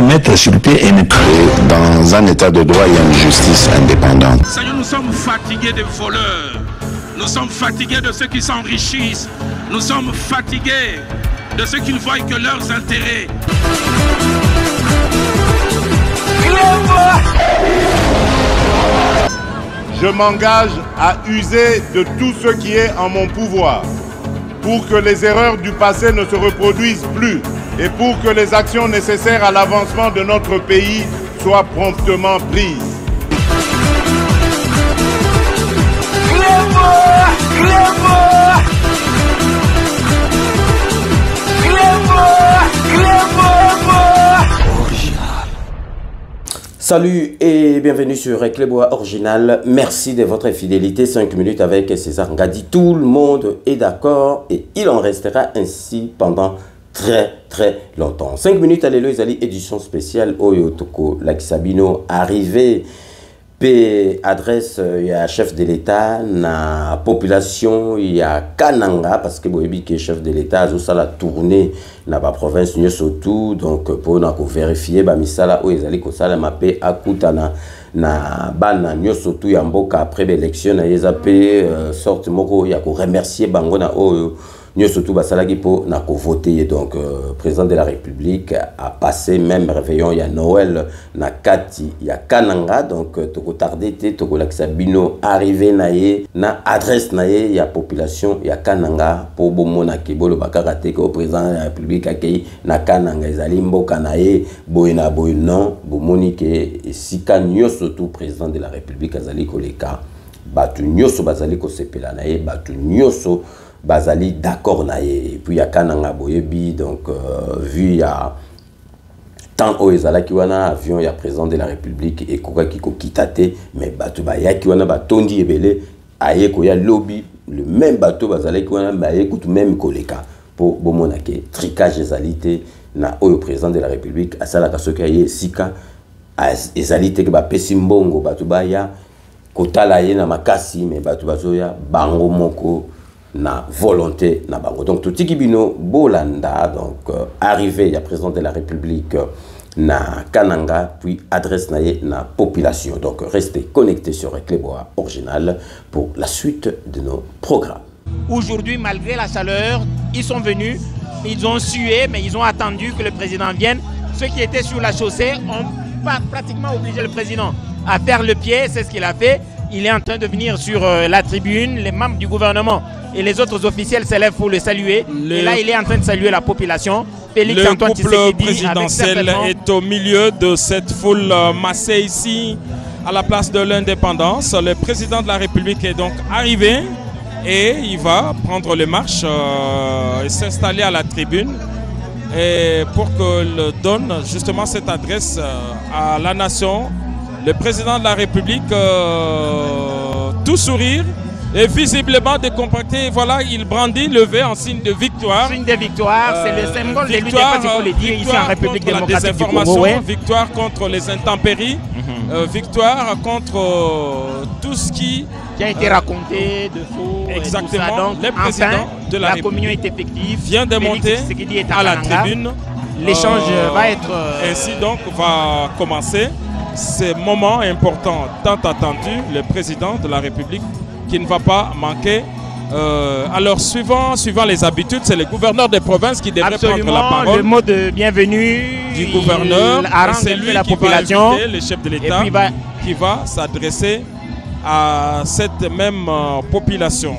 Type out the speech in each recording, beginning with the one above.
mettre sur le pied une... Dans un état de droit, il y a une justice indépendante. Seigneur, nous sommes fatigués des voleurs. Nous sommes fatigués de ceux qui s'enrichissent. Nous sommes fatigués de ceux qui ne voient que leurs intérêts. Je m'engage à user de tout ce qui est en mon pouvoir pour que les erreurs du passé ne se reproduisent plus et pour que les actions nécessaires à l'avancement de notre pays soient promptement prises. Salut et bienvenue sur Clébois Original. Merci de votre fidélité. 5 minutes avec César Ngadi. Tout le monde est d'accord et il en restera ainsi pendant très longtemps. 5 minutes, alléluia, Zali, édition spéciale Oyo Toko Lakisabino arrivé. P adresse il y a chef de l'État na population il y a Kananga parce que boyebi qui est chef de l'État zo sala tourner na ba province nyo surtout donc pour na ko vérifier ba misala o ezali ko sala mape akutana na bana nyo surtout ya mboka après l'élection na yeza pe sorte moko ya ko remercier bango na oyo nyo surtout basalaki po na ko voter donc président de la République a passé même réveillon ya Noël na kati ya Kananga donc toko tardé te toko lakisa bino arrivé na ye na adresse na ye ya population ya Kananga po bomona ke bolo bakaka te ko président de la République akei na Kananga ezali mboka na ye boy na boy non bomoni ke esika nyo surtout président de la République azali koleka batu nyoso bazali ko sepela na ye batu nyoso bazali d'accord na ye et puis ya Kananga boyebi donc vu ya tant o ezala ki wana avion ya président de la République et koka ki ko kitate mais bateau ba ya ki wana ba tondi ebele aye ko ya lobby le même bateau bazali ki wana ba écoute même koleka pour bomona ke tricage ezalité na o président de la République asala ka soka ye sika ezalité ke ba pesimbongo bateau ba ya kotala ye na makasi mais bateau bazoya bango moko na volonté na bango donc tout tikibino bolanda donc arrivé il y a président de la République na Kananga puis adresse naie na population donc restez connectés sur Clébois Original pour la suite de nos programmes. Aujourd'hui malgré la chaleur ils sont venus, ils ont sué mais ils ont attendu que le président vienne. Ceux qui étaient sur la chaussée ont pratiquement obligé le président à faire le pied, c'est ce qu'il a fait. Il est en train de venir sur la tribune, les membres du gouvernement et les autres officiels s'élèvent pour le saluer. Et là, il est en train de saluer la population. Félix Antoine Tshisekedi, le couple présidentiel est au milieu de cette foule massée ici à la place de l'Indépendance. Le président de la République est donc arrivé et il va prendre les marches et s'installer à la tribune et pour qu'il donne justement cette adresse à la nation. Le président de la République, tout sourire et visiblement décontracté. Voilà, il brandit le V en signe de victoire. Signe de victoire, c'est le symbole de l'unité, il faut le dire, ici en République démocratique du Congo. Victoire contre les intempéries, victoire contre tout ce qui a été raconté de faux. Exactement, donc, le président de la République communion est effective. Vient de monter à la tribune. L'échange va être... ainsi donc va commencer ce moment important tant attendu, le président de la République qui ne va pas manquer. Alors suivant les habitudes, c'est le gouverneur des provinces qui devrait prendre la parole. Le mot de bienvenue du gouverneur, c'est lui la qui population, va inviter le chef de l'État qui va s'adresser à cette même population.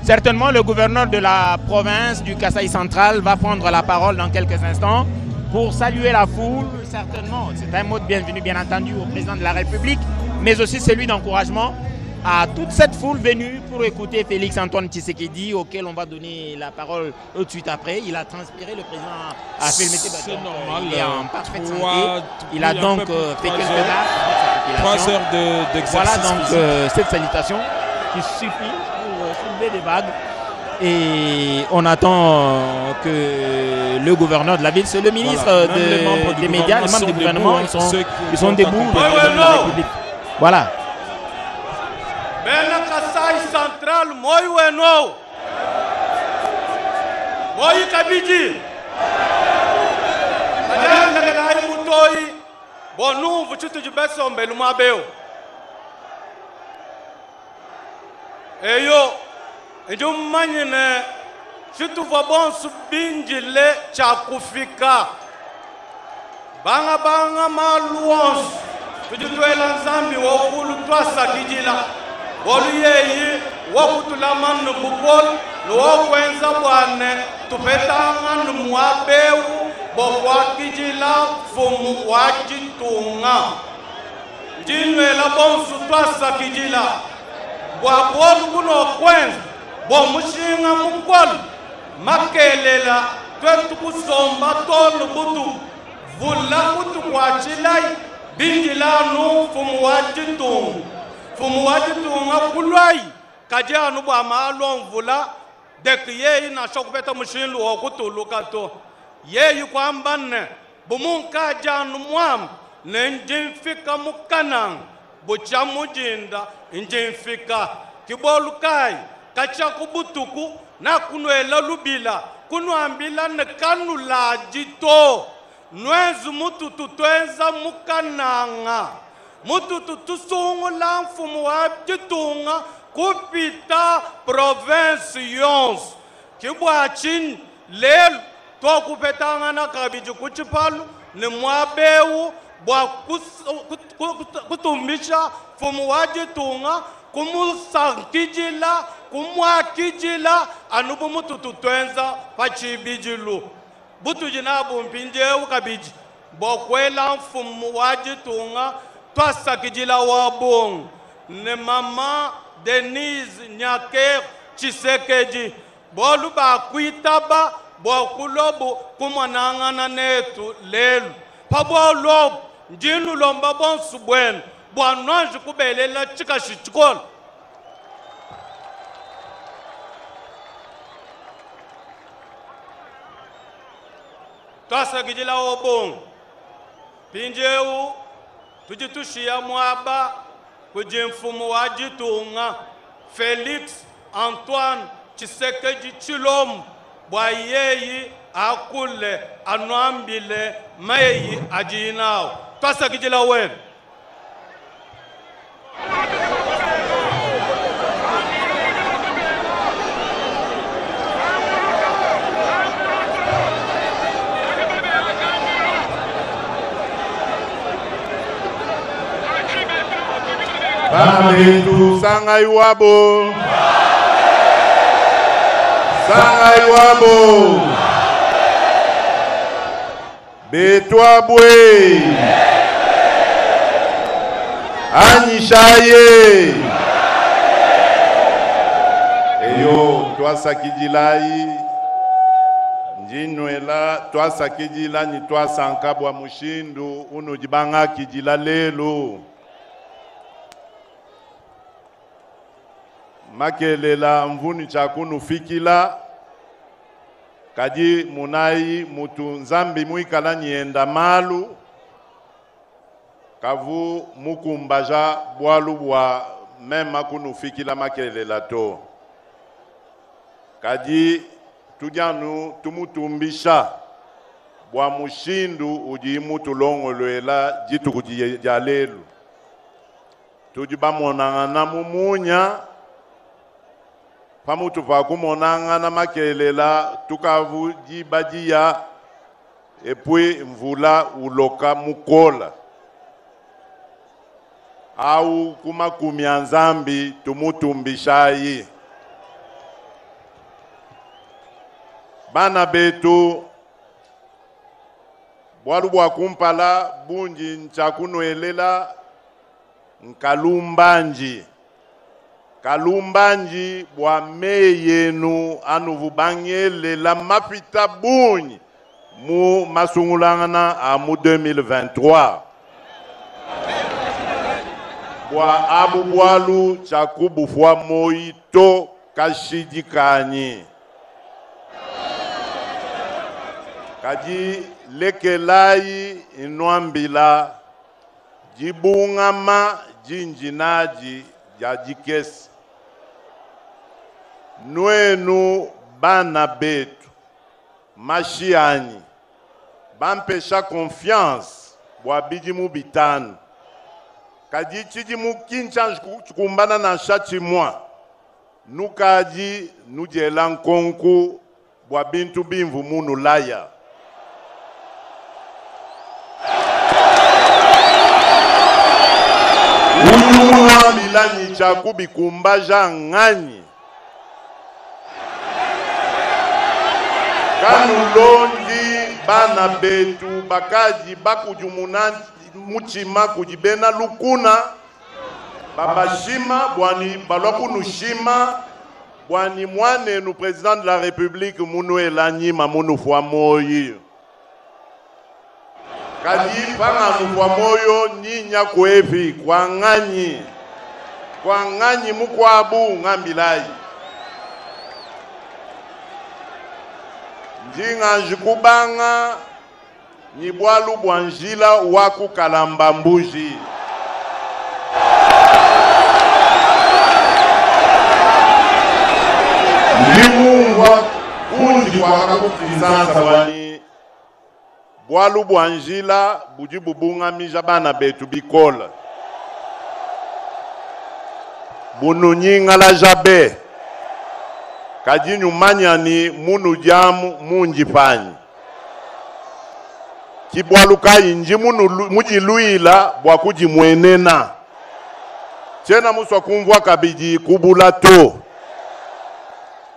Certainement, le gouverneur de la province du Kasaï central va prendre la parole dans quelques instants pour saluer la foule. Certainement, c'est un mot de bienvenue bien entendu au président de la République, mais aussi celui d'encouragement à toute cette foule venue pour écouter Félix Antoine Tshisekedi, auquel on va donner la parole tout de suite après. Il a transpiré, le président a fait le métier. C'est normal. Il est en parfaite santé. Il a donc fait quelques dates. 3 heures d'exercice. Voilà donc cette salutation qui suffit pour soulever des vagues. Et on attend que le gouverneur de la ville, c'est le ministre des médias, les membres du gouvernement, ils sont debout. Voilà. Kasai central, moi Weno, moi Kabiji, toi, bon nous vous tu beso mbelu mabeo. Eyo, ndio manyene chitu vabon subinjile cha kufika. Banga maluons. Tujitwela nzambi wokulu twasa kijila. Bolu yeyi wakutula manu bukol. Nuwakwenza bwane tupetanga numuabeu. Bokwa kijila fumu wajitunga. Jinwela bonsu twasa kijila. Bwabolu kuno kwenza. Bomushinga mukol. Makelela twetu kusomba tolu butu. Vula kutu kwa chilai. Bingilanu fumu wajitunga kulwai. Kaja anubu amalo mvula. Deki yeyi na shokubeta mushinlu wakutulu kato. Yeyi kwa mbane. Bumunka janu muam. Nenjinfika mukanang. Bucha mujinda. Njinfika. Kibolukai. Kacha kubutuku. Na kunuela lubila. Kunuambila nekanula jito. Nwezu mututu twenza mukananga. Mututu tusungula mfumu wajitunga kupita province yons. Kibwachin lelu tokupetanga na kabiji kuchipalu ni mwabeu bwa kutumbisha mfumu wajitunga kumusankijila kumwakijila anubu mututu twenza pachibijilu. Butu jinabu mpinje ukabiji. Bokwela mfumu wajitunga twasa kijila wabong. Ne mama Denise Nyake Chisekeji. Bolu ba kuitaba bokulobu kumanangana netu lelu. Pabolobu njinu lomba bonsu bwenu. Bwananji kubelela chikashikol. Twasa kijila wabong. Pinjeu tujitushia mwaba kujimfumu wajitunga Felix Antoine Chisekeji Chilom bwayeyi akule anuambile mayi ajinao. Twasa kijila wenu. Bametu sangai wabo. Sangai wabo. Betwa bwe. Anyishaye. Eyo twasa kijilai. Njinwela twasa kijila ni twasa nkabwa mushindu unujibanga kijila lelo. Makelela mvuni chakunu fikila kaji munai mutu nzambi muikala nyenda malu kavu mukumbaja bwalu bwa mema kunu fikila makelela to kaji tujanu tumutumbisha bwa mushindu uji mutulongolwela jitu kujijalelu tujibamonanga mumunya pamutu vakumonanga na makelela tukavu jibajia epui mvula uloka mukola au kumakumia nzambi tumutumbishayi bana betu bwalu bwa kumpala bunji nchakunoelela nkalumbanji Kalumbanji bwa meyenu anuvubangelela mapita bunyi mu masungulangana a mu 2023 bwa abu bwalu chakubu fwa moito kashidikanyi kaji lekelai inuambila jibungama jinjinaji jajikesi Nwenu bana betu, mashiani, bampesha confiance, bwa bijimu bitano. Kadi chijimu kincha kumbana na shachi mwa. Nukaji nujela nkonku bwa bintu bimvu munu laya. Uyuma milani chakubi kumbaja ngani. Kanu londi bana betu bakaji bakujumuna muchima kujibena lukuna. Baba shima bwani balokunu shima bwani mwane nu président de la République munu elanyi mamunu fwa moyi. Kadi panga mfwa moyo nyinya kwevi kwa nganyi mukwabu ngambilai. Njinga njikubanga nyibwalu bwanjila waku kalamba mbuji. Limu wakundi wakakutizanza wani bwalu bwanjila bujibubunga mijabana betu bikola. Bunu nyinga la jabe. Kajinyu manyani munu jamu munjipanyi. Kibwalu kayinji mujiluila bwakuji mwenena. Chena muswa kumvwa kabiji kubula to.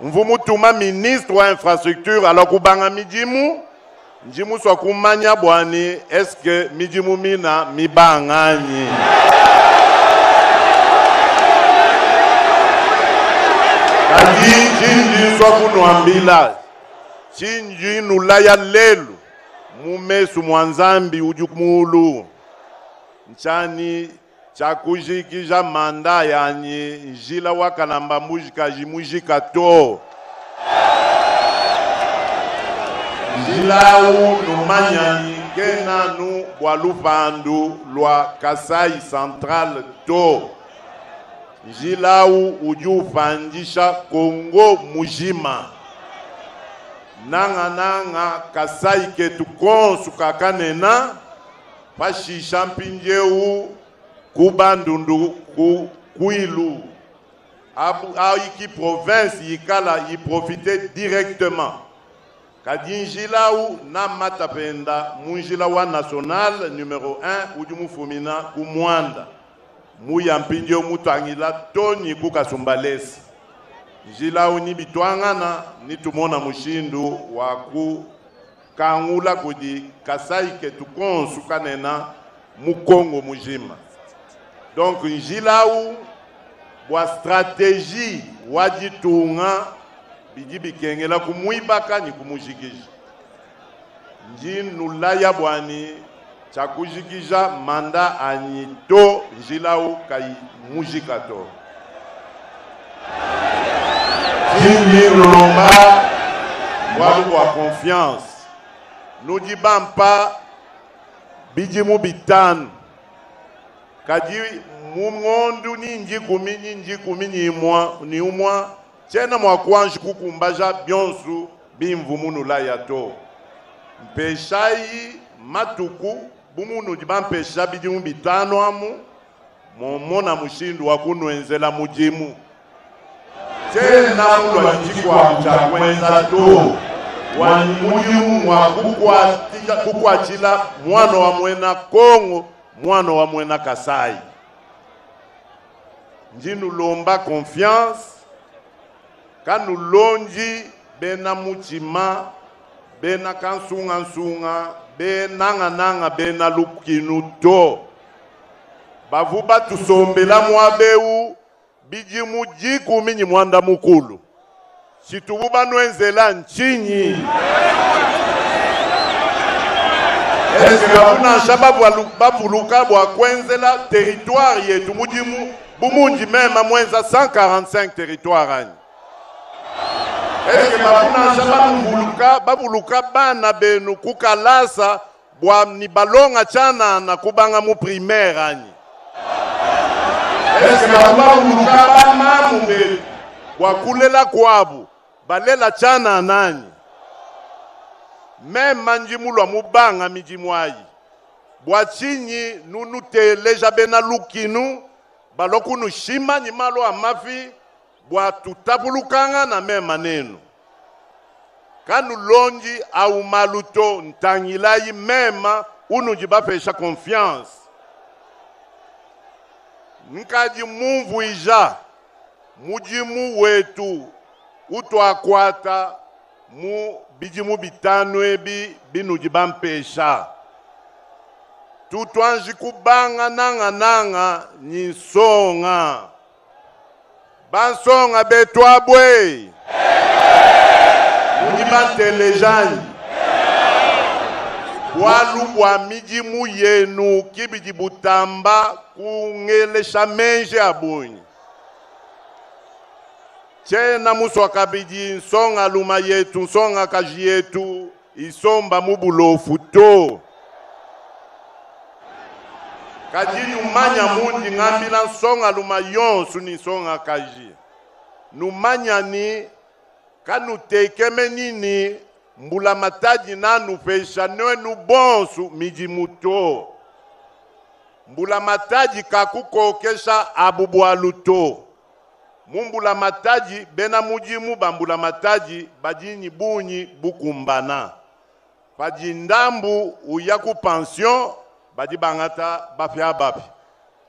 Mvumu tuma ministre wa infrastructure alors kubanga mijimu. Njimu swa kumanya bwani eske mijimu mina mibangani. Kadi chinji swa kunuambila. Chinji nulaya lelu. Mumesu mwanzambi ujukmulu. Nchani chakujikija manda yani njila wakalamba mujika jimujika to. Njilau numanyani kena nu walupandu lwa Kasai Central to. Njilau ujufandisha Kongo mujima. Nanga Kasai ketu konsu kakanena. Pashisha mpinjeu kubandundu kuilu. Aiki province yikala y profiter directement. Kadi njilau na matapenda munjilawa national numéro 1 ujumu fumina kumwanda. Muya mpinjeu mutangila toni kukasumbalesi. Njilau ni bitwangana ni tumona mushindu waku kangula kudi Kasai ketu konsu kanena mukongo mujima. Donc njilau bwa stratégie wajitunga biji bikengela kumuibaka ni kumujikisha. Njinulaya bwani chakujikisha manda anito njilau kai mujikato. Njini lomba walu wa confiance. Nujibampa bijimu bitanu. Kadi mumondu ninji kumi ni umwa. Chena mwakwanji kukumbaja byonsu bimvumunu la yato. Mpeshai matuku bumunu jibampesha bijimu bitanu amu. Momona mushindu wakunuenzela mujimu. Chena mulu wajikwa mchakwenza to. Wani mujimu wakukwachila mwano wa mwena Kongo. Mwano wa mwena Kasai. Njinu lomba confiance. Kanu lonji bena muchima. Bena kansunga. Bena nanga bena lukinu to. Bavuba tusombela mwabeu. Biji mujiku minyi mwanda mukulu. Sitububa nwenzela nchinyi. Est-ce que kuna shababu babuluka bwa kwenzela territoire yetu mujimu bumunji mema mwenza 145 territoire ani. Est-ce que kuna shababu babuluka bana benu kukalasa bwa ni balonga chana na kubanga mu primaire ani. Est-ce que babuluka bana mumbe bwa kulela kwabu balela chana nani. Même manjimulwa mubanga mijimwayi. Boachini nous teleja bena lukinu baloku nu shima ni malo amafi bwa tutapulukanga na mema neno. Kanu lonji au maluto ntangilai mema unu jibapesha confiance. Nkaji mumvu ija mujimu wetu utwakwata mu bijimu bitanu ebi binu jibampesha. Tutwanji kubanga nanga nisonga. Bansonga betwabwe. Mujibantelejani. Walu bwa mijimu yenu kibijibutamba kungelesha menje abonyi. Chena muswa kabiji nsonga luma yetu, nsonga kaji yetu, isomba mubulofu to. Kaji numanya mundi ngambila nsonga luma yonsu ni nsonga kaji. Numanya ni kanu tekeme nini mbula mataji nanu pesha noe nubonsu mijimuto. Mbula mataji kakukokesha abubualuto. Mumbula mataji bena mujimu bambula mataji bajini bunyi bukumbana. Pajindambu uyaku pension badi bangata bafya bafi.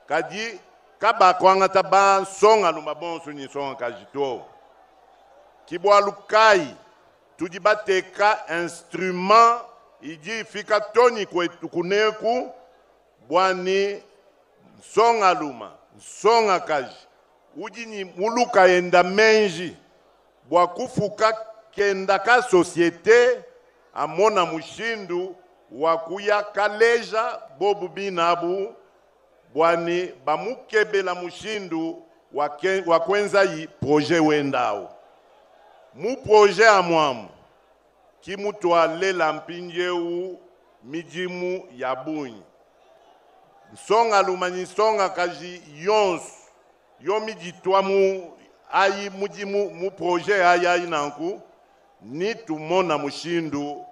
Kaji kabakwangata ba songa lumabonsu ni songa kajito. Kibualukai tujibateka instrument iji fika toni kwetu kuneku bwani songa luma, songa kaji. Ujini muluka enda menji bwa kufuka kenda ka societe amona mushindu wakuya kaleja bobu binabu bwani bamukebela mushindu wakwenza yi projet wendao. Mu projet amwamu kimutwalela mpinjeu mijimu ya bunyi. Nsonga lumani nsonga kaji yonsu. Yomi jitwa mu ayi mujimu mu projet ayi nanku ni tumona mushindu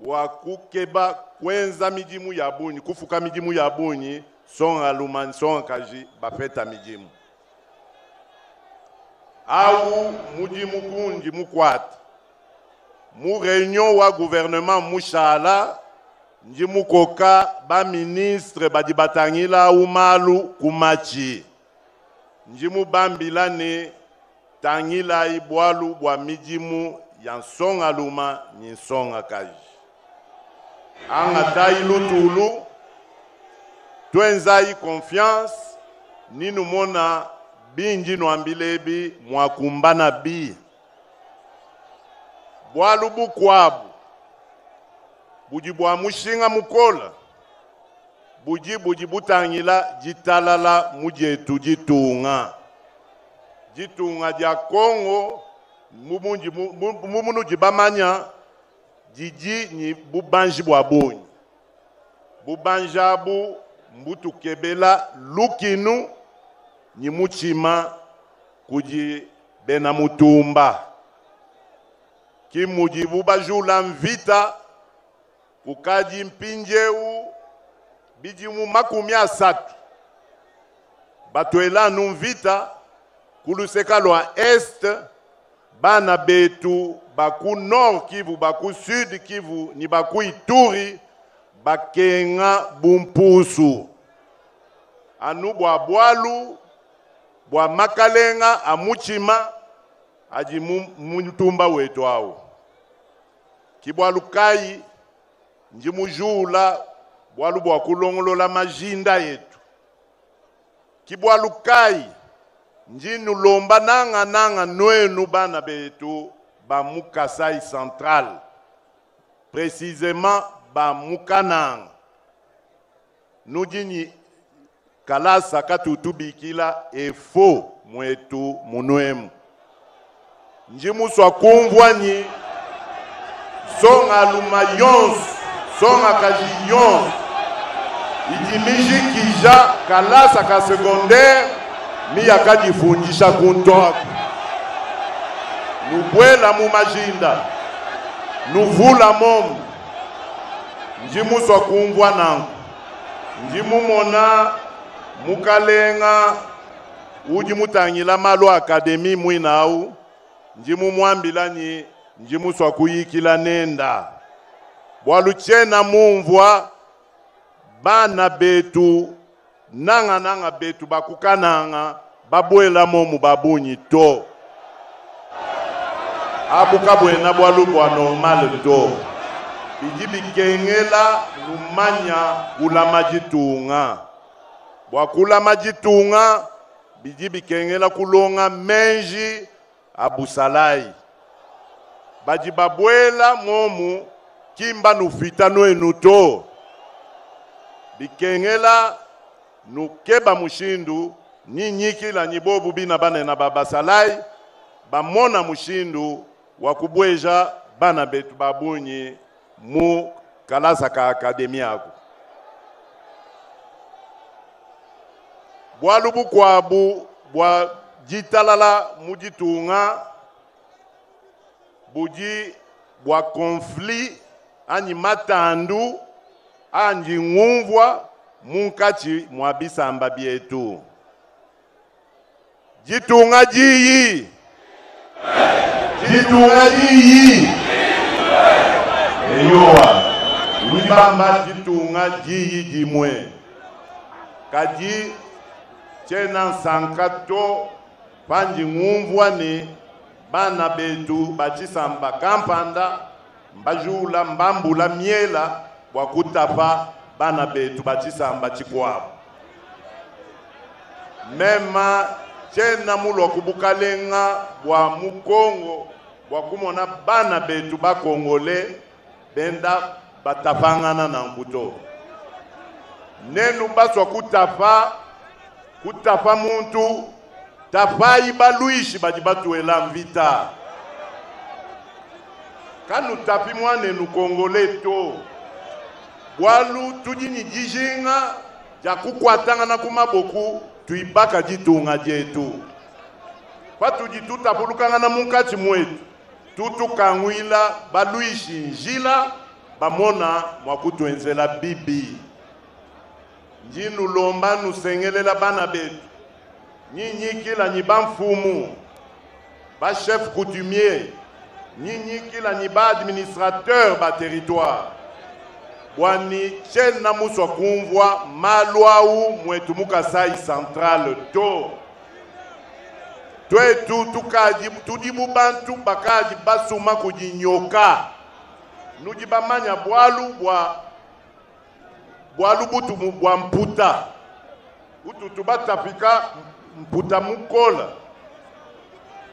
wa kukeba kwenza mijimu ya bunyi kufuka mijimu ya bunyi songa lumani songa kaji bafeta mijimu au mujimu kunji mukwata mu réunion wa gouvernement mushala njimu koka ba ministre badibatangila umalu kumachi njimu bambilane tangila ibwalu bwa mijimu ya nsonga luma ni nsonga kaji. Anga tailu tulu tuenzayi confiance ninu mona binji nwambilebi mwakumbana bi. Bwalu bukwabu bujibwa mushinga mukola buji butangila jitalala mujetu jitunga. Jitunga dia Kongo mumunu jibamanya jiji ni bubanji bwa bonyi. Bubanjabu mbutu kebela lukinu ni muchima kuji bena mutumba. Kimuji bubajula mvita kukaji mpinjeu bijimu makumi asatu. Batuela numvita kuluseka lwa est bana betu baku nord Kivu baku sud Kivu ni baku Ituri bakenga bumpusu. Anu bwa bwalu bwa makalenga amuchima aji mutumba wetu ao. Kibwalu kai njimujula bwalu bwa kulongolola majinda yetu. Kibwalu kai njinu lomba nanga nwenu bana betu ba Kasai Central. Précisément ba Mukananga. Nujini kalasa katutubikila efo mwetu munwemu. Njimu swa kumvwanyi songa luma yonsu, songa kaji yonsu. Ijimiji kija kalasa ka secondaire mi akajifundisha kuntoka. Nubwela mu majinda, nuvula momu. Njimu swa kumvwa nangu. Njimumona mukalenga uji mutangila malo akademi mwinau njimumwambila ni njimuswa kuyikila nenda bwaluchena mumvwa bana betu nanga betu bakukananga babwela momu babunyi to abuka bwena bwalu bwa normal to biji bikengela lumanya kula majitunga bwakula majitunga biji bikengela kulonga menji abusalai baji babwela momu kimba nufita nwenu to bikengela nukeba mushindu ninyikila nyibobu bina bane na babasalai bamona mushindu wakubweja bana betu babunyi mu kalasa ka akademi ako bwalubu kwabu bwa jitalala mujitunga buji bwa konflit anyi matandu anji ngumvwa munkachi mwabisamba bietu jitunga jiyi jitunga jiyi eyowa ulibamba jitunga jiyi jimwe kaji chena sankato panji ngumvwa ni bana betu bachisamba kampanda mbajula mbambula miela wakutapa bana betu bachisamba chikwabo mema chena mulo kubukalenga bwa mukongo wakumona bana betu bakongole benda batapangana na mbuto nenu baswa kutapa muntu tapai baluishi bajibatuela mvita kanu tapi mwane nukongole to bwalu tujini jijinga ja kukwatanga na kumaboku tuibaka jitunga jetu patujitutapulukanga na munkati mwetu tutukangwila baluishi njila bamona mwakutuenzela bibi njinu lomba nusengelela bana betu nyinyikila nyiba mfumu ba chef coutumier nyinyikila nyiba administrateur ba territoire bwani chena muswa kumvwa malwau mwetu mukasai central to twetu tukaji tudibu bantu bakaji basuma kujinyoka nujibamanya bwalu butu bwa mputa ututu batafika mputa mukola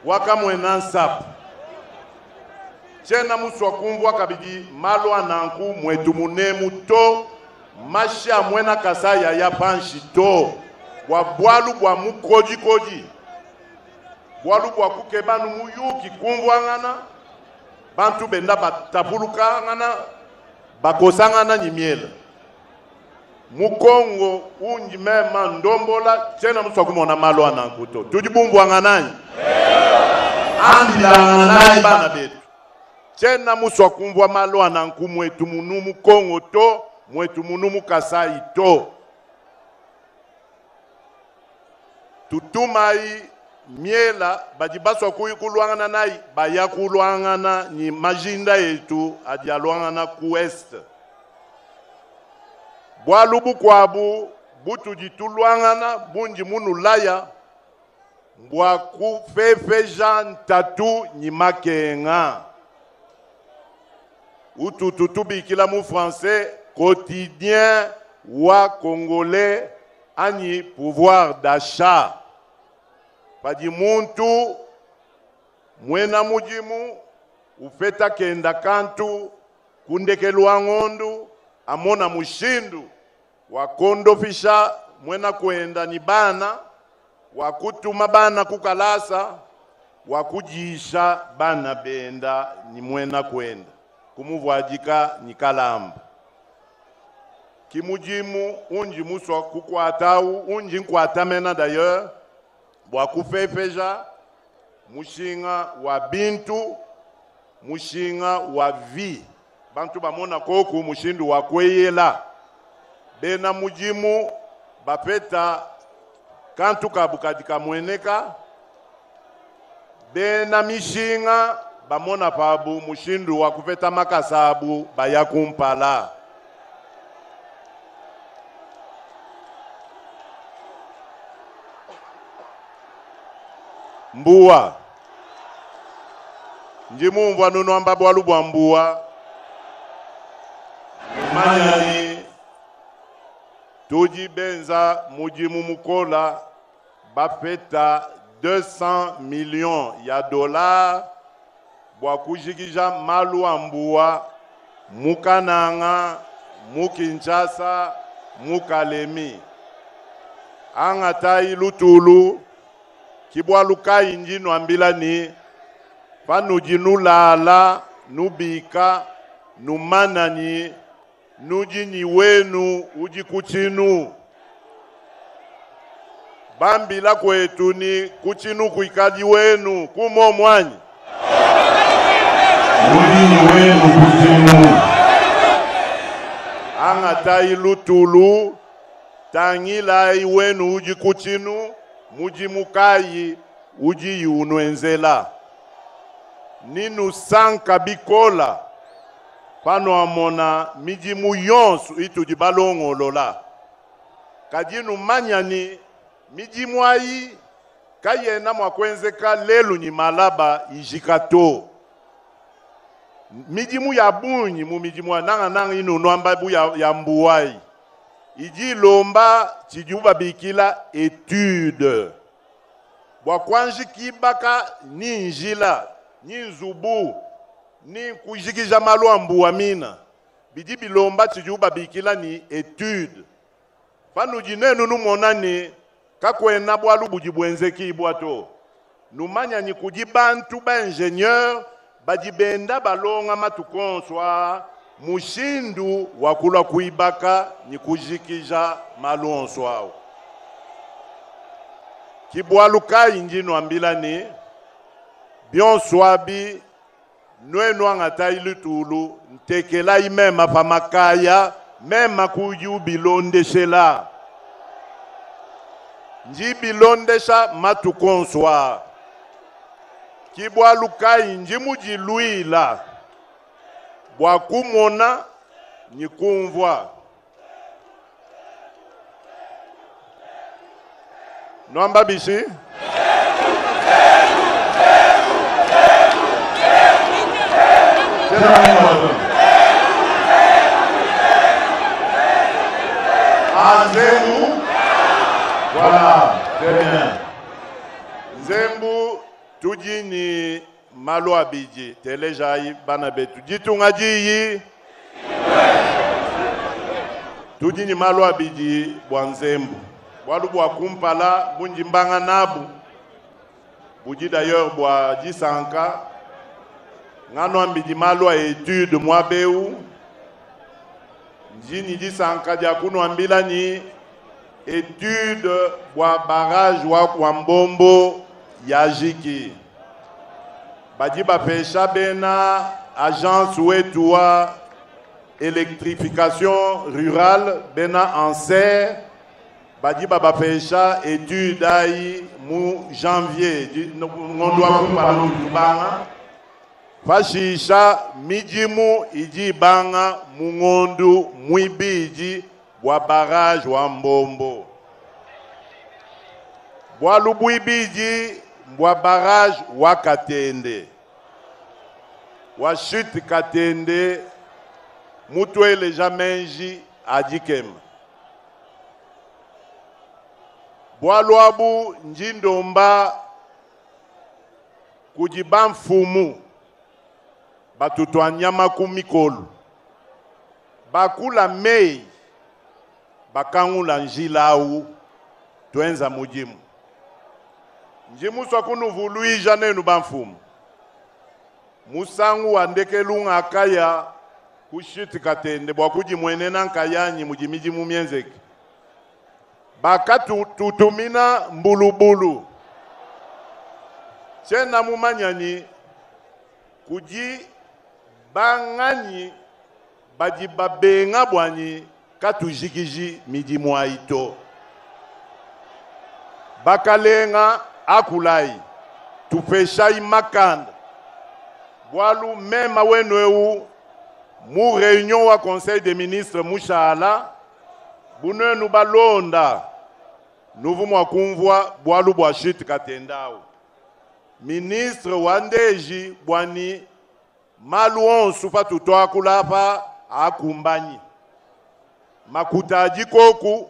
wakamwena nsapu chena muswa kumvwa kabidi malo ananku mwetu munemu to masha mwena kasaya ya panshi to bwa bwalu bwa mukoji bwalu bwa kukebanu muyuki kumvwa ngana bantu benda batapuluka ngana bakosangana nyimiela mukongo unji mema ndombola chena muswa kumona malo ananku to tujibumbwa nganani andila nganani bana betu chena muswa kumvwa malo ananku mwetu munumu kongo to mwetu munumu kasai to tutumai miela bajibaswa kulwangana nai baya kulwangana ni majinda yetu adialwangana ku est bwalubu kwabu butu jitulwangana bunji munulaya mbwa kufefeja ntatu nyimakenga ututubikila mu français quotidien wa congolais ani pouvoir d'achat padi muntu mwena mujimu ufeta kenda kantu kundekelwa ngondu amona mushindu wakondofisha mwena kwenda ni bana wakutuma bana kukalasa wakujisha bana benda ni mwena kwenda kumuvwajika ni kalamba kimujimu unji muswa kukwatau unji nkwatamena d'ailleurs wakufefeja mushinga wa bintu mushinga wa vi bantu bamona koku mushindu wakweyela bena mujimu bapeta kantu kabukadika mweneka bena mishinga bamona pabu mushindu wa kufeta makasabu bayakumpala mbuwa njimumva nunuamba bwalu bwa mbuwa manyani tuji benza mujimu mukola bapeta 200 millions ya dollars bwa kujigija malu ambuwa mukananga mukinshasa mukalemi angatai lutulu kibwaluka inji nwambila ni panuji nulala nubika numanani nuji ni wenu uji kuchinu bambila kwetu ni kuchinu kuikadi wenu kumo mwanyi uji ni wenu kuchinu angatai lutulu tangila iwenu uji kuchinu muji mukayi uji yunwenzela ninu sanka bikola pano amona miji muyonsu itu jibalongolola kajinu manyani miji mwayi kayena mwakwenzeka lelu ni malaba ijikato miji mu ya bunyi mu miji mwa nanga inu nwamba bu ya mbuwai iji lomba chijuba bikila etude bwa kwanji kibaka ninjila ninzubu ni kujikija malu ambuwa mina bidi bilomba chijuba bikila ni etude panu jinenu numonani kakwena bwalu bujibwenzeki ibwato numanya ni kujibantu ba ingénieur bajibenda balonga matukonswa mushindu wakula kuibaka ni kujikija malonso wao kibwaluka injino ambila ni bionswabi nwenu angata ilutulu ntekela imema pa makaya mema kuju bilondeshela nji bilondesha matukonswa kibwaluka inji mujiluila bwa kumona ni kumvwa Nwamba bishi Nzembu voilà très bien Nzembu tuji ni malo abiji telejai bana betu jitunga jiyi tuji ni malo abiji bwa Nzembu walu bwa kumpala bunji mbanga nabu buji d'ailleurs bwa jisanka ngano ambiji malo a étude mwabeu njini jisanka dia kuno ambila ni étude bwa barrage wa Kwambombo ya jiki baji bapesha bena agence wetu wa électrification rurale bena anser baji bapesha étude ai mu janvier ngondo akumpala lubanga fashisha mijimu iji banga mungondu mwibiji bwa barrage wa Mbombo bwa lubwibiji bwa barrage wa Katende wa chute Katende mutwele jamenji adikema bwa lwabu njindomba kujiba mfumu batutwa nyama kumikolu bakula mei bakangula njilau twenza mujimu njimu swakunu vuluija nenu bamfumu musangu wandekelunga akaya kushiti Katende bwa kujimwenena nkayanyi mujimiji mumienzeki baka tutumina mbulubulu chena mumanyani kuji bangani baji babenga bwani katujikiji midi mwaito. Bakalenga akulai. Tupeshai makanda. Boalu mema wenweu. Mu réunion wa conseil des ministres Mouchala. Bune nou balonda. Nouveau mwa kumvwa boalu boashit katendao. Ministre Wandeji Bwani Malouon Soufa Tutoa Kulapa Akumbani Makuta Jikoku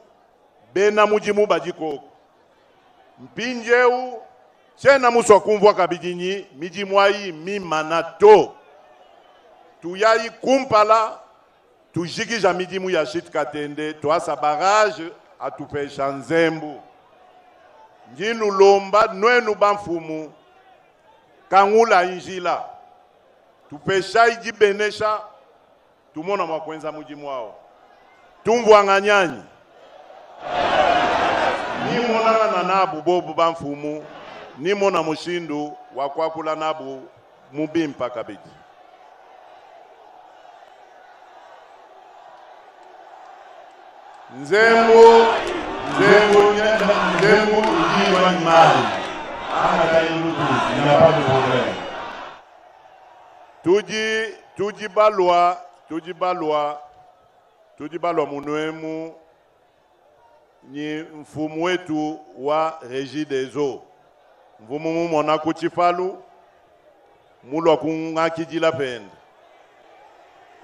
Bena Mujimu Bajikoku Mpinjeu Chena Muswa Kumvwa Kabidini Mijimwai Mimanato Tuyai Kumpala Tujikija Mijimu Yashit Katende Tuasa barrage Atupesha Nzembu Njinu Lomba Nwenu Banfumu Kangula injila tupeshai jibenesha tumona mwakwenza mujimu wao tumvwa nganyanyi ni mona na nabu bobu bamfumu ni mona mushindu wakwakula nabu mubimpa kabiji nzembo ujiwa imani tujibalwa munuemu ni mfumu wetu wa Régie des Eaux. Mfumu mona kuchifalu mulwa kungakijila pende.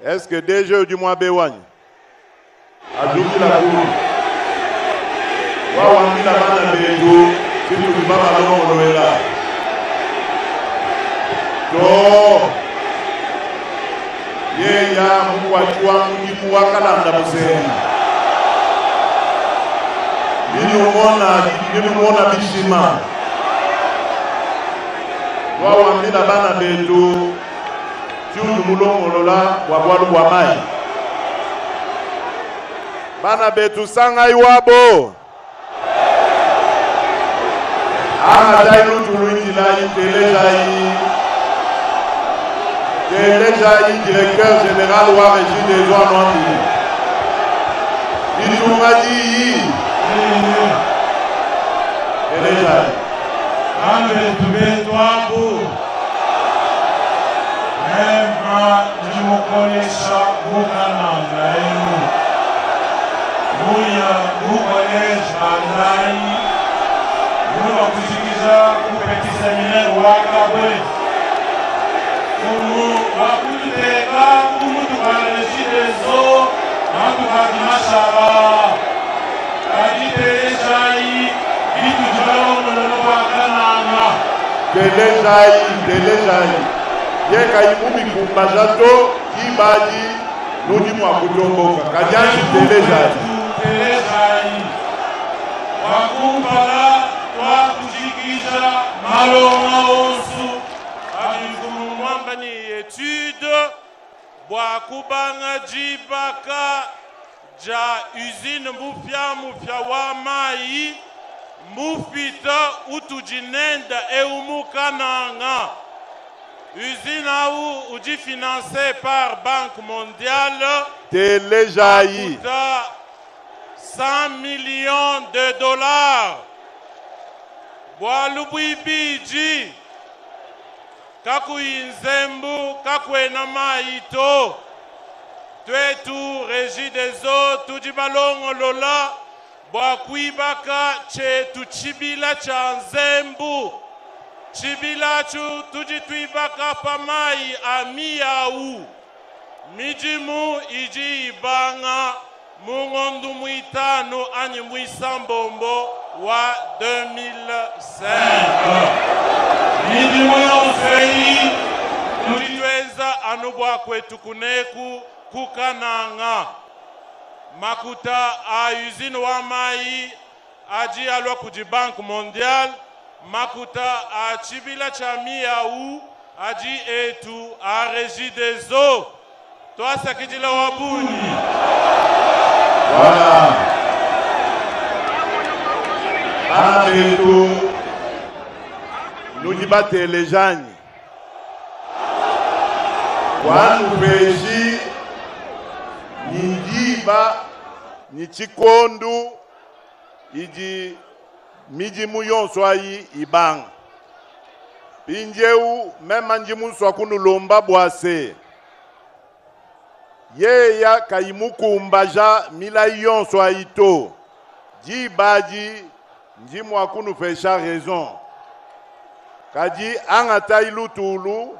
Est-ce que déjà du mois bewani? Adukila kuru. Wawambila bana betu situ kibaba longo noela. To yeya mkwachwa mjiku wakalanda museni. Nilumona bishima. Wawambila bana betu situ mulongo lola wabwalu wa mai. Bana betu sanga iwabo. Dailu Toulouinilai, Téléjaï, directeur général ou Régie des Eaux Noires. Il m'a dit Téléjaï. Nous kujikiza kupeti seminaire wakabwe wakuteka Régie des Eaux mashara kaditelejai vitu jibalono wakananga telejai yeka imubi kumbajato kibaji nudi mwa kutomboka kajanji telejai wakumpala kujikiza malonga osu abifumu mwamba ni étude bwa kubanga jibaka ja usine mufya wa mai mufita utujinenda eumukananga usine au uji financé par Banque mondiale Téléjaï 100 millions de dollars. Bwalubuibiji kakuinzembu kakwena maito twetu Régie des Eaux tujibalongo lola bwakuibaka chetu chibila cha nzembu chibilachu tujitwibaka pamai amiyau mijimu iji ibanga mungondu muitano ani muisambombo wa 2005 mijimu yonsei tulitweza anubwa kwetu kuneku kukananga makuta a usine wa mai aji alwa kuji Banque mondiale makuta a chibila cha miyau aji etu a Régie des Eaux toasa kijila wabuni voilà abetu nujibate lejani wanu beji ninjiba ni Chikondu iji miji muyonso ayi ibang. Pinjeu mema njimu swakunu lomba boase. Ye ya kaimukumbaja mila yonso ayito. Jibaji njimu akunu fesha raison. Kaji angata ilutulu.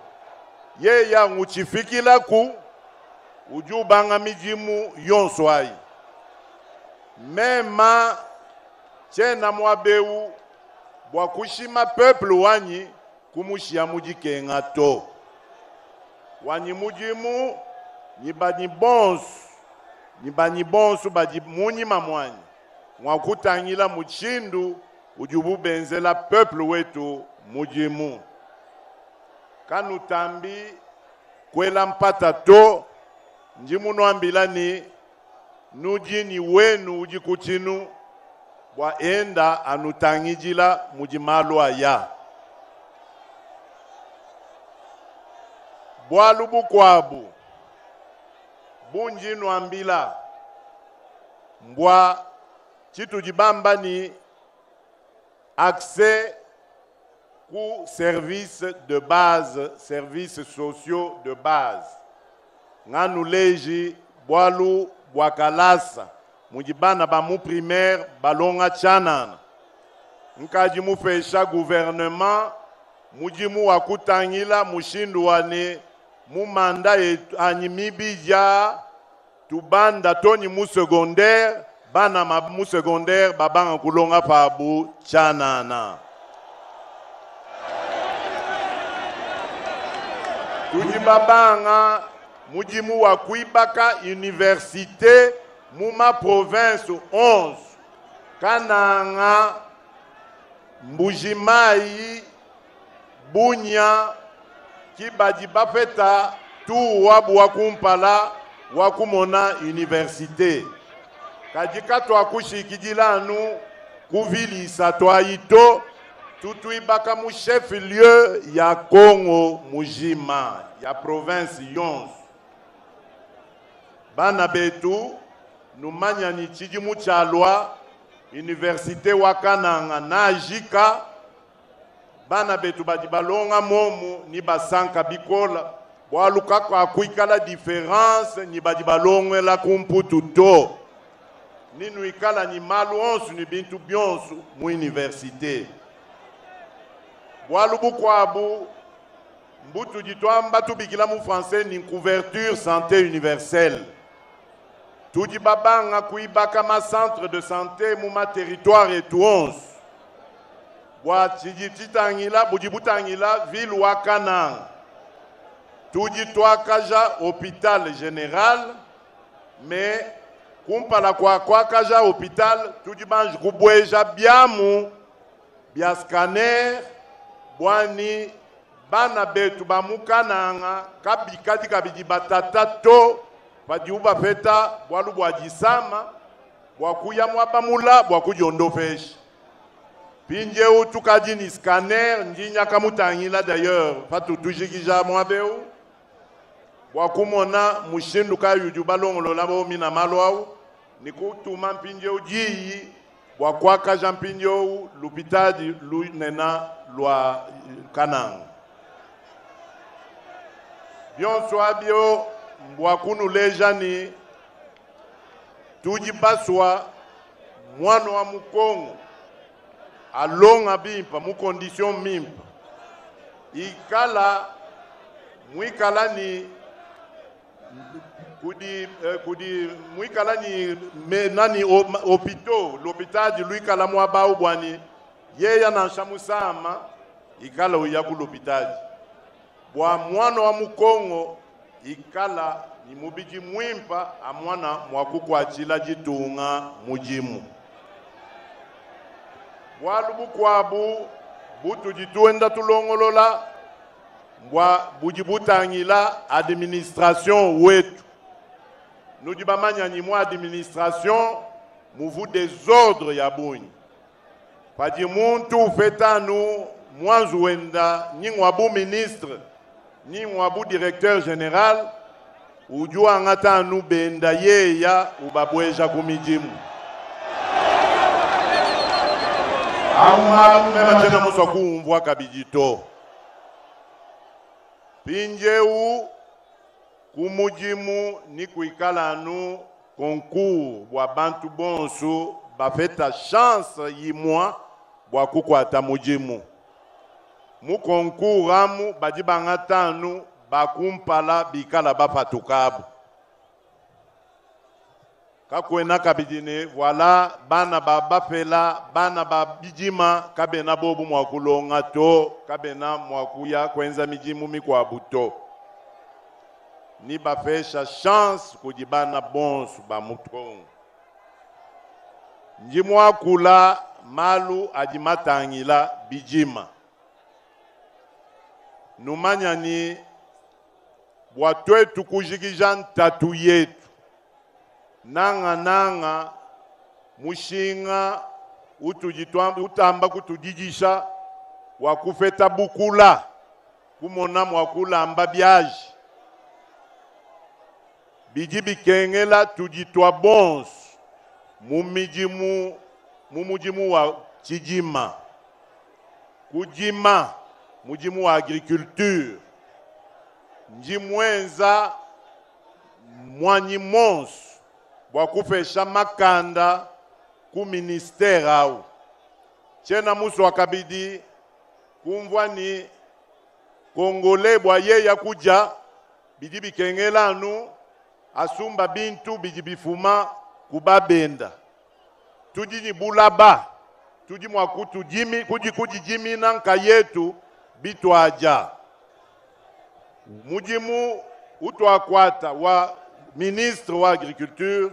Ye ya nguchifikila ku. Ujubanga mijimu yonso ayi. Mema chena mwabeu bwakushima peuple wanyi kumushia mujikenga to. Wanyi mujimu nibani bonsu baji munyi mamwanyi. Mwakutangila muchindu ujubu benzela peuple wetu mujimu. Kanutambi kwela mpata to njimu nwambila ni nujini wenu ujikuchinu bwa enda anutangijila mujimalu aya. Bwalu bukwabu bunji nwambila mbwa chitu jibamba ni accès ku service de base, services sociaux de base. Nganu leji bwalu bwakalasa mujibana ba mu primaire balonga chanana. Nkaji mu fesha gouvernement mujimu wakutangila mushindu wane mu manda anyimibija tubanda toni mu secondaire bana mu secondaire babanga kulonga pabu chanana. Tujibabanga mujimu wa kuibaka université muma province 11 Kananga Mbujimai Bunya Kibadi bafeta tu wabu wakumpala wakumona université kajika twakushikidilanu kuvili satwaito tutuibaka mu chef lieu ya Congo Mujima ya province 11. Bana betu numanya ni chiji muchalwa université wakananga na jika. Bana betu badibalonga momu ni basanka bikola bwaluka kwa kuikala différence ni badibalongwe la kumputu to ninu ikala ni malu onsu ni bintu byonsu mu université. Bwalu bukwabu mbutu jitwamba tubikila mu français ni couverture santé universelle. Tudi babanga kuibaka ma centre de santé mu ma territoire et tuons. Bwa tijitangila bujibutangila ville wakana. Tudi twakaja hôpital général mais kumpala kwa kaja hôpital tudi banj kubweja biamu bia scanner bwani bana betu bamukananga kabikati kabidi batata to badiuba feta bwalu bwajisama bwakuya mwabamula bwakujondofeshi pinje utukaji ni scanner njinya kamutangila d'ailleurs fatu tujikija mwabeu bwakumona mushindu kayuju balongolo labo mina malwau nikutuma pinje ujiyi bwakwaka jampinyo lupitadi lunena lwa Kananga. Byonso abio mbwakunu lejani tujibaswa mwano wa mukongo alonga bimpa mu condition mimpa ikala mwikala ni kudi mwikala ni nani hôpital l'hôpital luikala mwaba ubwani yeya na shamusama ikala uyaku l'hôpital bwa mwana wa mukongo ikala ni mubiji mwimpa amwana mwakukwachila jitunga mujimu bwalu bukwabu butu jituenda tulongolola mbwa bujibutangila administration wetu nujibamanya ni mwa administration muvu désordre ya bunyi padi muntu fetanu mwanzu wenda nyingwabu ministre nyingwabu directeur général ujua ngata anu benda yeya ubabweja kumijimu. Ama mema tena muswa kuumvwa kabijito. Pinjeu kumujimu ni kuikala anu concours bwa bantu bonso bafeta chance yimwa bwa kukwata mujimu. Mu concours amu badibanga tanu bakumpala bikala bapatukabu. Kakwena kabidine voilà bana babafela bana babijima kabena bobu mwakulonga to kabena mwakuya kwenza mijimu mikwa buto. Ni bafesha chance kujibana bonsu ba mutong. Njimwa kula malu ajimatangila bijima. Numanya ni bwatwe tukujigija ntatu yetu. Nanga mushinga utamba kutujijisha wakufeta bukula kumona mwakula amba biaji. Biji bikengela tujitwa bons mumujimu wa chijima. Kujima mujimu wa agriculture. Njimwenza mwanyi monsu wakufesha makanda ku ministère au. Chena musu wakabidi kumvwa ni Kongole bwa yeya kuja bidi bikengela anu asumba bintu bidi bifuma kubabenda. Tuji ni bulaba. Tuji mwakutu jimi kuji jimi nanka yetu bitu aja. Mujimu utwakwata wa ministre wa agriculture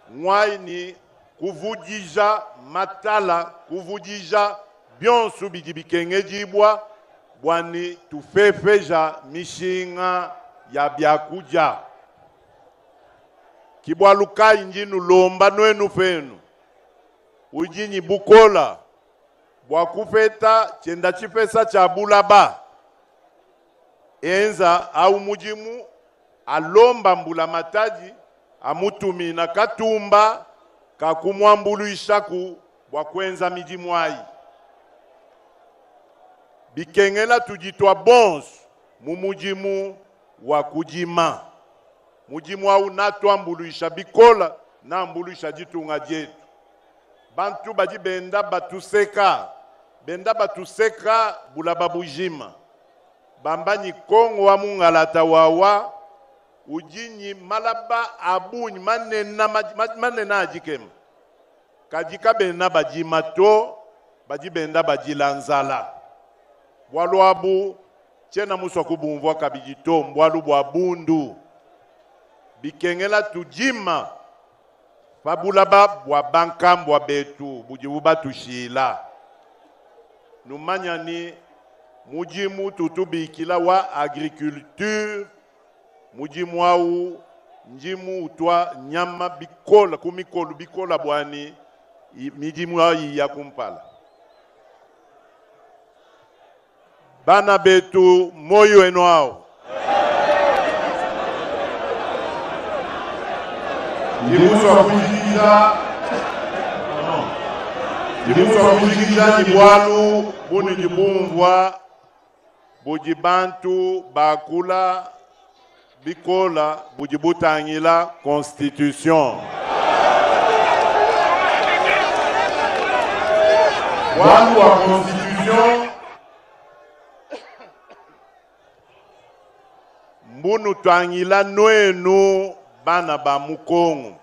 mwai ni kuvujija matala kuvujija bionsu bidi bikenge jibwa bwani tufefeja mishinga ya byakuja. Kibwa luka injinu lomba nwenu fenu. Ujini bukola. Bwakufeta chenda chifesa cha bulaba. Enza au mujimu alomba mbula mataji amutumi na katumba kakumwambulu ishaku bwakwenza mijimu ai. Bikengela tujitwa bons mumujimu wa kujima. Mujimu wa unatwa mbuluisha bikola na mbuluisha jitunga jetu. Bantu baji benda batuseka. Benda batuseka bulababujima. Bambani Kongo wa mungalata wawa. Ujinyi malaba abunyi manena ajikem. Kajika benda bajima to baji benda bajilanzala. Walu abu chena muswa kubumvwa kabijito mbwalu bwa bundu. Bikengela tujima fabulaba bwa bankambwa betu bujibuba tushila. Numanya ni mujimu tutubikila wa agriculture. Mujimu au njimu utwa nyama bikola kumikolu bikola bwani mijimu au ya kumpala. Bana betu moyo eno ao. Jibuso kujigija jibwalu buni jibumvwa bujibantu bakula bikola bujibutangila constitution. Walu wa constitution mbunu twangila nwenu bana ba mukongo.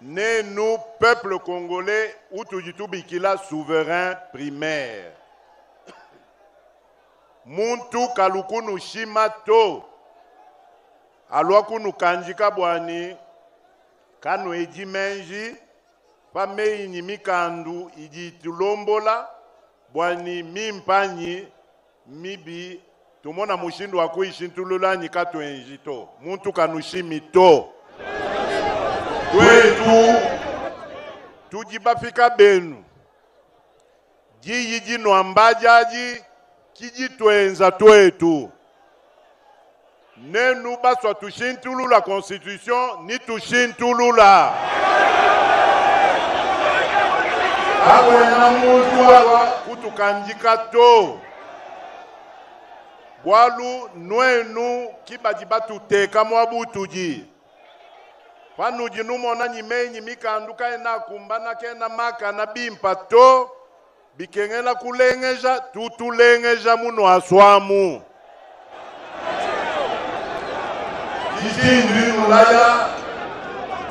Nenu peuple congolais utujitubikila souverain primaire. Muntu kalukunu shima to. Alwakunu kanjika bwani kanu ejimenji pamei ni mikandu ijitulombola bwani mimpanyi mibi tumona mushindu wa kuishi ntulula nyikato enjito. Muntu kanushimi to. Kwetu tujibafika benu. Jiyi jino ambajaji kijitwenza twetu. Ne nous pas soit touché tout la constitution, ni touché tout la. Awena mutuwa kutukandika to. Walu nwenu kibadiba tuteka mwabutuji. Panuji numona nyimenyi mikanduka ena kumbana kena maka na bimpa to. Bikengela kulengeja tutulengeja muno aswamu. Kijindri mulaya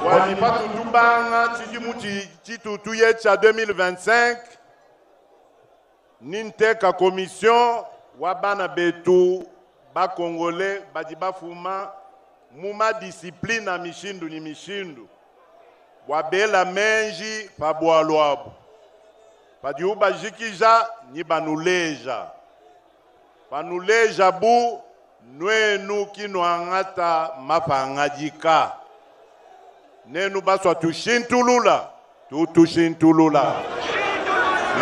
wanipatu tubanga chijimu chitutu yecha 2025 ninteka commission wabana betu ba congolais badiba fuma muma discipline na mishindu ni mishindu wabela menji pa bwalwabo padiuba jikija ni banuleja bu nwenu kinwangata mapangajika nenu baswa tushintulula tutushintulula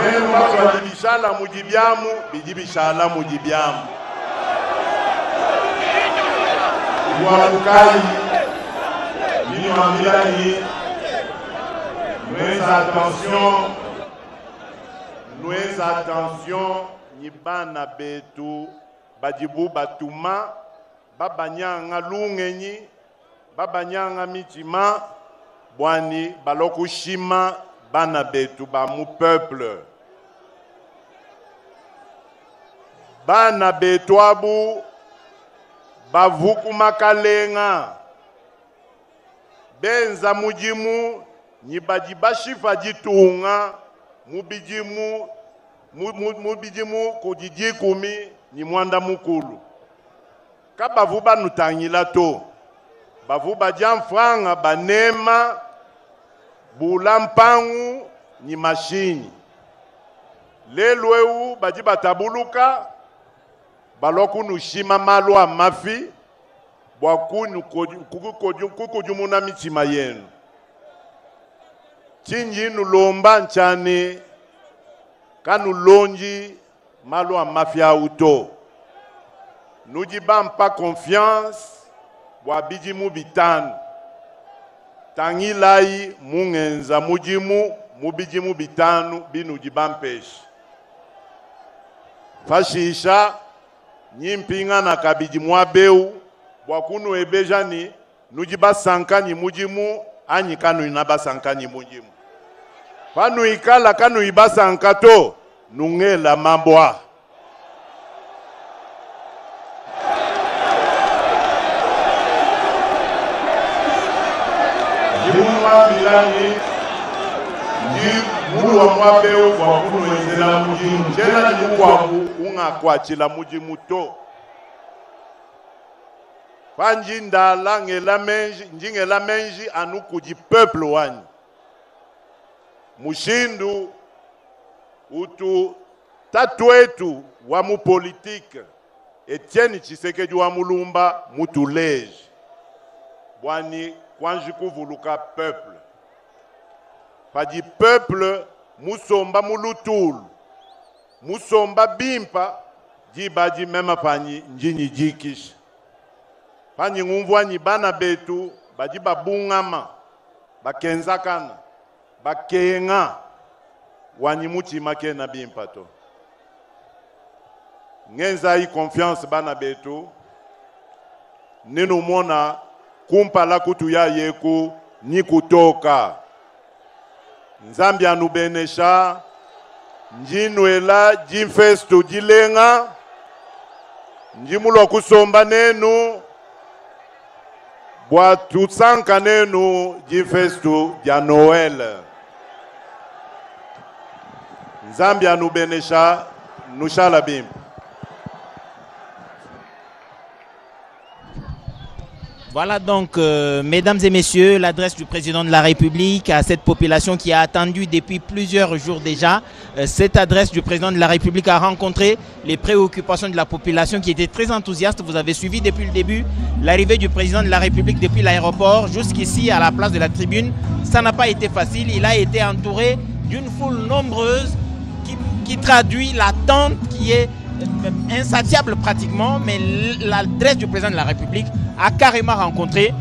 nenu baswa dibishala mujibyamu bijibishala mujibyamu Walukai Nino Amilani Nous attention Nibana betu Badibu batuma Babanyanga lungenyi Babanyanga mitima Bwani balokushima Bana betu ba mu peuple Bana betu abu Bavuku makalenga Benza mujimu Nibajiba shifa jitunga Mubijimu kujijikumi ni mwanda mukulu Kabavuba nutangila to Bavuba jamfranga banema Bulampangu ni mashini Lelweu bajiba tabuluka Baloku nushima malwa mafi Bwakunu kukujumuna michima yenu Chinji nulomba nchane Kanu lonji malwa mafi auto Nujiba mpa confiance Wabijimu bitanu Tangilai mungenza mubijimu bitanu Binujiba mpeshi Fashisha Nyimpinga na kabijimu abeu Wakunu ebejani Nujiba sankani mujimu Anyi kanu inaba sankani mujimu Panu ikala kanu ibasa ankato Nungela mambwa Jimunwa milani Mulu wa mwabeo kwa kunu ezela mujimu Jela jimuwabu unga kwa chila mujimu to Panji ndala ngela menji anuku ji peuple wanyi Mushindu utu tatu wetu wa mu politique Etienne Tshisekedi wa mulumba mutuleji Bwani kwanji kuvuluka peuple Padi peuple musomba mulutulu Musomba bimpa Jibaji mema panyi njini jikisha Panyi ngumvwanyi bana betu Bajiba bungama Bakenzakana Bakenga Wanyimuchi make na bimpato Ngenza hii confiance bana betu Ninu mona kumpa la kutu ya yeku ni kutoka Nzambi anubenesha Njinwela jimfestu jilenga Njimulo kusomba nenu Bwa tutsanka nenu jimfestu ya Noel Nzambi anubenesha nushala bim. Voilà donc, mesdames et messieurs, l'adresse du président de la République à cette population qui a attendu depuis plusieurs jours déjà. Cette adresse du président de la République a rencontré les préoccupations de la population qui était très enthousiaste. Vous avez suivi depuis le début l'arrivée du président de la République depuis l'aéroport jusqu'ici à la place de la tribune. Ça n'a pas été facile. Il a été entouré d'une foule nombreuse qui traduit l'attente qui est insatiable pratiquement, mais l'adresse du président de la République a carrément rencontré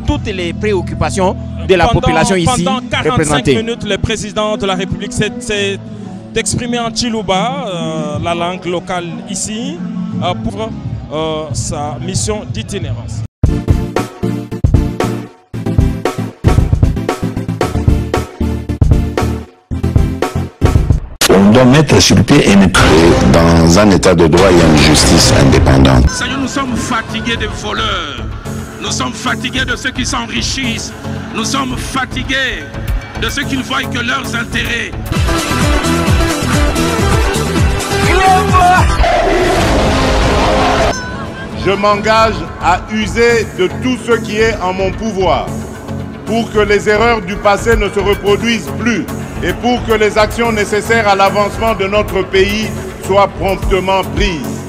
toutes les préoccupations de la population ici représentée. Pendant 45 minutes, le président de la République s'est exprimé en Chiluba, la langue locale ici, pour sa mission d'itinérance. On doit mettre sur pied une créer dans un état de droit et une justice indépendante. Seigneur, nous sommes fatigués des voleurs. Nous sommes fatigués de ceux qui s'enrichissent. Nous sommes fatigués de ceux qui ne voient que leurs intérêts. Je m'engage à user de tout ce qui est en mon pouvoir pour que les erreurs du passé ne se reproduisent plus et pour que les actions nécessaires à l'avancement de notre pays soient promptement prises.